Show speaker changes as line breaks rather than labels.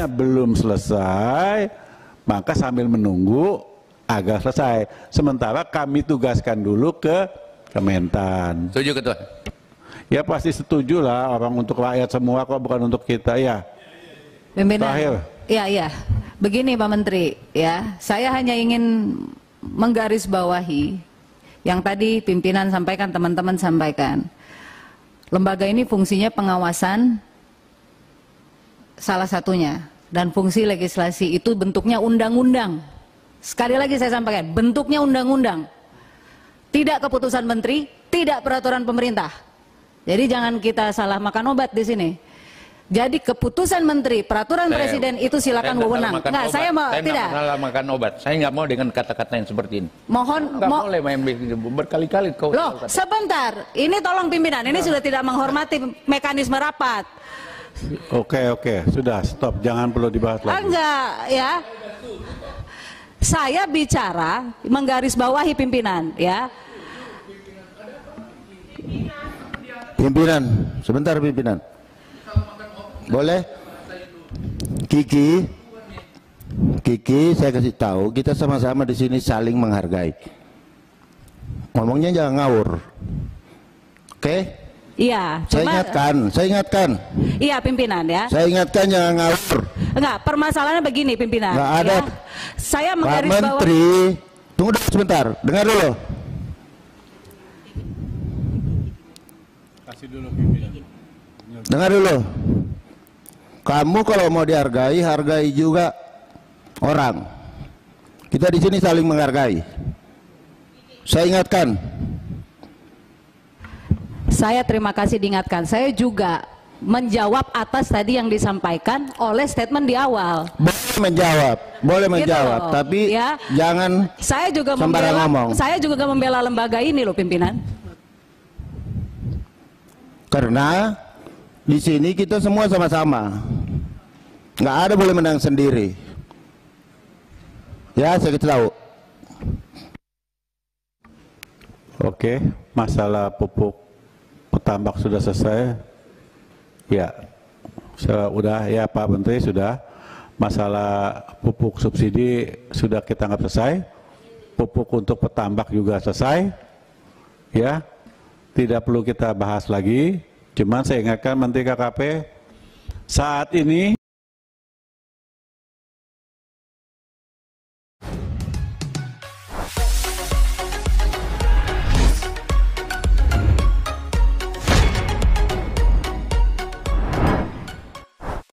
belum selesai, maka sambil menunggu agar selesai. Sementara kami tugaskan dulu ke Kementan.
Setuju Ketua?
Ya pasti setuju lah, orang untuk rakyat semua kok, bukan untuk kita ya.
Pimpinan.
Terakhir.
Iya. Begini Pak Menteri, ya, saya hanya ingin menggarisbawahi yang tadi pimpinan sampaikan, teman-teman sampaikan. Lembaga ini fungsinya pengawasan salah satunya, dan fungsi legislasi itu bentuknya undang-undang. Sekali lagi saya sampaikan, bentuknya undang-undang. Tidak keputusan menteri, tidak peraturan pemerintah. Jadi jangan kita salah makan obat di sini. Jadi keputusan menteri, peraturan presiden itu silakan wewenang. Enggak, saya mau tidak.
Salah makan obat. Saya nggak mau dengan kata-kata yang seperti ini.
Mohon
nggak boleh main berkali-kali kau.
Loh, sebentar. Ini tolong pimpinan. Ini sudah tidak menghormati mekanisme rapat.
Oke, sudah stop. Jangan perlu dibahas lagi.
Enggak, ya. Saya bicara menggarisbawahi pimpinan, ya.
Pimpinan, sebentar pimpinan. Boleh? Kiki, saya kasih tahu, kita sama-sama di sini saling menghargai. Ngomongnya jangan ngawur. Oke?
Iya.
Saya ingatkan.
Iya pimpinan ya.
Saya ingatkan jangan ngawur.
Enggak, permasalahannya begini pimpinan.
Enggak ada.
Ya. Saya
Pak
menggarisbawahi.
Menteri, tunggu dulu sebentar, dengar dulu.
Kasih dulu pimpinan.
Dengar dulu. Kamu kalau mau dihargai, hargai juga orang. Kita di sini saling menghargai. Saya ingatkan.
Saya terima kasih diingatkan. Saya juga menjawab atas tadi yang disampaikan oleh statement di awal.
Boleh menjawab,
gitu,
tapi
ya.
Jangan
saya juga
ngomong.
Saya juga membela lembaga ini loh pimpinan.
Karena di sini kita semua sama-sama, nggak ada boleh menang sendiri. Ya, saya kasih tahu.
Oke, masalah pupuk petambak sudah selesai. Ya, sudah ya Pak Menteri sudah. Masalah pupuk subsidi sudah kita anggap selesai. Pupuk untuk petambak juga selesai. Ya, tidak perlu kita bahas lagi. Cuman saya ingatkan Menteri KKP, saat ini